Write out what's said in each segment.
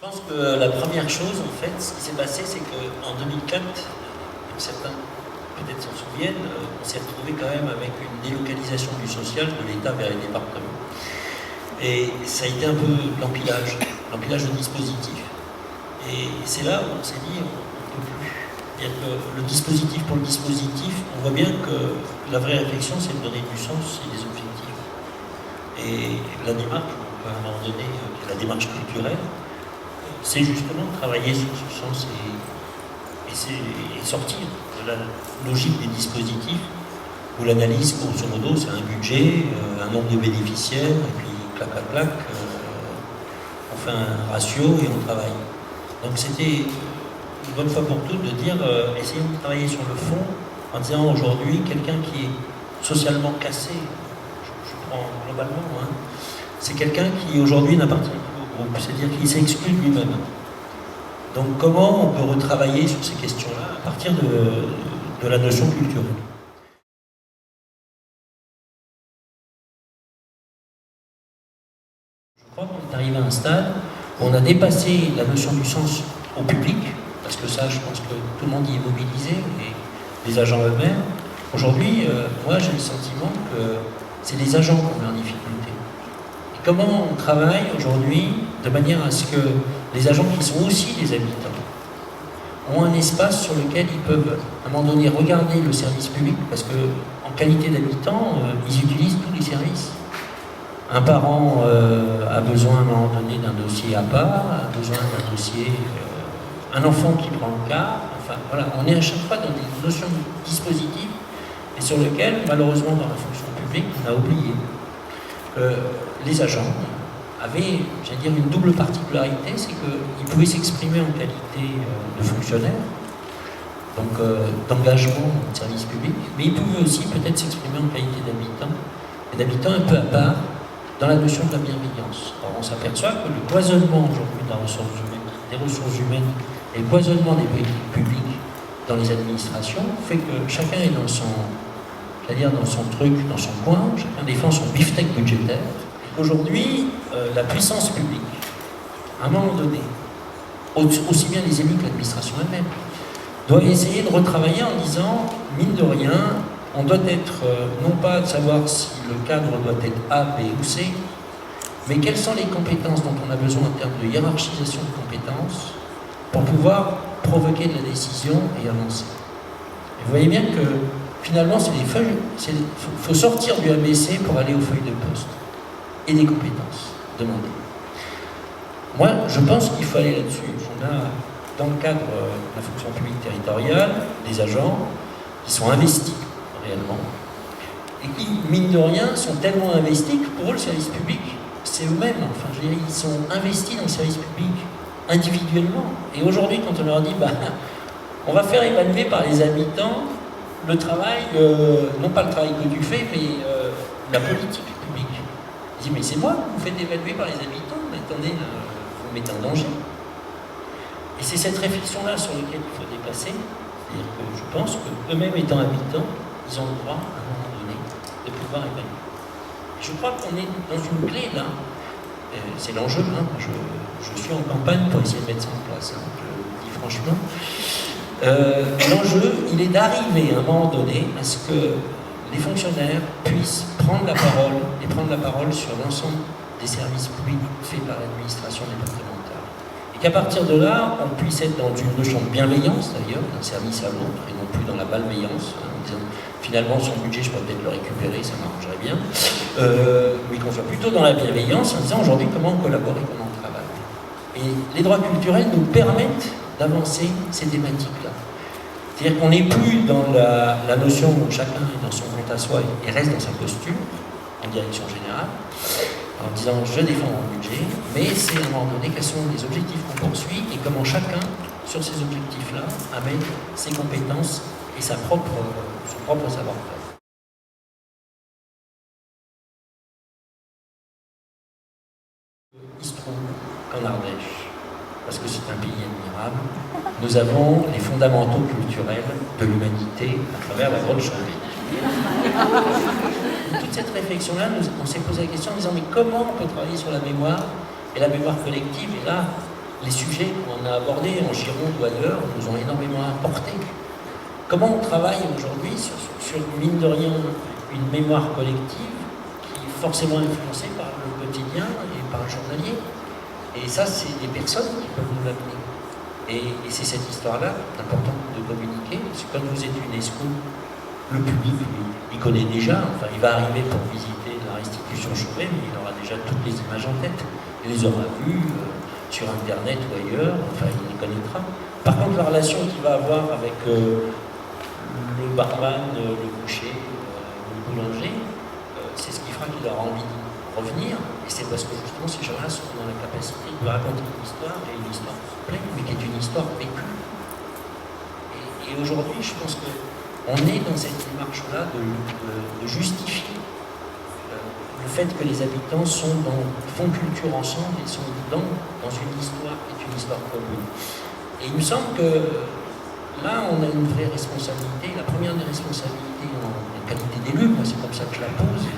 Je pense que la première chose, en fait, ce qui s'est passé, c'est qu'en 2004, certains peut-être s'en souviennent, on s'est retrouvé quand même avec une délocalisation du social de l'État vers les départements. Et ça a été un peu l'empilage de dispositifs. Et c'est là où on s'est dit, on ne peut plus. C'est-à-dire que le dispositif pour le dispositif, on voit bien que la vraie réflexion, c'est de donner du sens et des objectifs. Et la démarche, à un moment donné, la démarche culturelle, c'est justement travailler sur ce sens et sortir de la logique des dispositifs où l'analyse, grosso modo, c'est un budget, un nombre de bénéficiaires, et puis clac, clac, clac, on fait un ratio et on travaille. Donc c'était une bonne fois pour toutes de dire, essayons de travailler sur le fond, en disant aujourd'hui, quelqu'un qui est socialement cassé, je prends globalement, hein, c'est quelqu'un qui aujourd'hui n'appartient plus au groupe, c'est-à-dire qu'il s'exclut de lui-même. Donc comment on peut retravailler sur ces questions-là à partir de la notion culturelle? Je crois qu'on est arrivé à un stade où on a dépassé la notion du sens au public, parce que ça, je pense que tout le monde y est mobilisé, et les agents eux-mêmes. Aujourd'hui, moi j'ai le sentiment que c'est les agents qu'on met en difficulté. Et comment on travaille aujourd'hui de manière à ce que les agents qui sont aussi des habitants ont un espace sur lequel ils peuvent, à un moment donné, regarder le service public, parce qu'en qualité d'habitants, ils utilisent tous les services. Un parent a besoin, à un moment donné, d'un dossier à part, a besoin d'un dossier, un enfant qui prend le car, enfin voilà, on est à chaque fois dans des notions de dispositifs, et sur lesquels, malheureusement, dans la fonction publique, on a oublié. Les agents avaient, j'allais dire, une double particularité, c'est qu'ils pouvaient s'exprimer en qualité de fonctionnaire, donc d'engagement au service public, mais ils pouvaient aussi peut-être s'exprimer en qualité d'habitants, et d'habitants un peu à part, dans la notion de la bienveillance. Alors on s'aperçoit que le cloisonnement aujourd'hui des ressources humaines et le cloisonnement des politiques publiques dans les administrations fait que chacun est dans son, c'est-à-dire dans son truc, dans son coin, chacun défend son beefsteak budgétaire. Aujourd'hui, la puissance publique, à un moment donné, aussi bien les élus que l'administration elle-même, doit essayer de retravailler en disant, mine de rien, on doit être, non pas de savoir si le cadre doit être A, B ou C, mais quelles sont les compétences dont on a besoin en termes de hiérarchisation de compétences pour pouvoir provoquer de la décision et avancer. Et vous voyez bien que finalement, c'est des feuilles, il faut sortir du ABC pour aller aux feuilles de poste et des compétences demandées. Moi, je pense qu'il faut aller là-dessus. On a, dans le cadre de la fonction publique territoriale, des agents qui sont investis réellement, et qui, mine de rien, sont tellement investis que pour eux, le service public, c'est eux-mêmes. Enfin, je veux dire, ils sont investis dans le service public individuellement. Et aujourd'hui, quand on leur dit, bah, on va faire évaluer par les habitants le travail, non pas le travail que tu fais, mais la politique publique. Ils disent, mais c'est moi que vous faites évaluer par les habitants, mais attendez, vous mettez en danger. Et c'est cette réflexion-là sur laquelle il faut dépasser. C'est-à-dire que je pense qu'eux-mêmes étant habitants, ils ont le droit, à un moment donné, de pouvoir évaluer. Je crois qu'on est dans une clé, là. C'est l'enjeu, hein. Je suis en campagne pour essayer de mettre ça en place, hein, je le dis franchement. L'enjeu, il est d'arriver, à un moment donné, à ce que les fonctionnaires puissent prendre la parole, et prendre la parole sur l'ensemble des services publics faits par l'administration départementale. Et qu'à partir de là, on puisse être dans une notion de bienveillance, d'ailleurs, d'un service à l'autre, et non plus dans la malveillance, hein, en disant, finalement, son budget, je pourrais peut-être le récupérer, ça m'arrangerait bien, mais qu'on soit plutôt dans la bienveillance, en disant, aujourd'hui, comment collaborer, comment on travaille. Et les droits culturels nous permettent d'avancer ces thématiques-là. C'est-à-dire qu'on n'est plus dans la notion où chacun est dans son compte à soi et reste dans sa posture, en direction générale, en disant je défends mon budget, mais c'est à un moment donné quels sont les objectifs qu'on poursuit et comment chacun, sur ces objectifs-là, amène ses compétences et son propre savoir-faire. Il se trouve qu'en Ardèche, parce que c'est un pays admirable, nous avons les fondamentaux culturels de l'humanité à travers la Grande Chambée. Toute cette réflexion-là, on s'est posé la question en disant mais comment on peut travailler sur la mémoire et la mémoire collective? Et là, les sujets qu'on a abordés en Gironde ou ailleurs nous ont énormément apporté. Comment on travaille aujourd'hui sur, mine de rien, une mémoire collective qui est forcément influencée par le quotidien et par le journalier. Et ça, c'est des personnes qui peuvent nous l'amener. Et c'est cette histoire-là importante de communiquer. Parce que quand vous êtes UNESCO, le public, il connaît déjà, enfin il va arriver pour visiter la restitution Chauvet, mais il aura déjà toutes les images en tête. Il les aura vues sur Internet ou ailleurs, enfin il les connaîtra. Par contre, la relation qu'il va avoir avec le barman, le boucher, le boulanger, c'est ce qui fera qu'il aura envie de revenir. Et c'est parce que justement ces gens-là sont dans la capacité de raconter une histoire, et une histoire pleine, mais qui est une histoire vécue. Et aujourd'hui, je pense qu'on est dans cette démarche-là de justifier le fait que les habitants font culture ensemble et sont dans une histoire qui est une histoire commune. Et il me semble que là, on a une vraie responsabilité. La première des responsabilités en qualité d'élu, moi c'est comme ça que je la pose,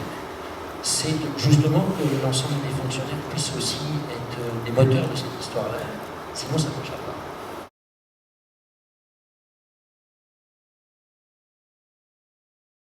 c'est justement que l'ensemble des fonctionnaires puissent aussi être des moteurs de cette histoire-là. Sinon, ça ne marchera pas.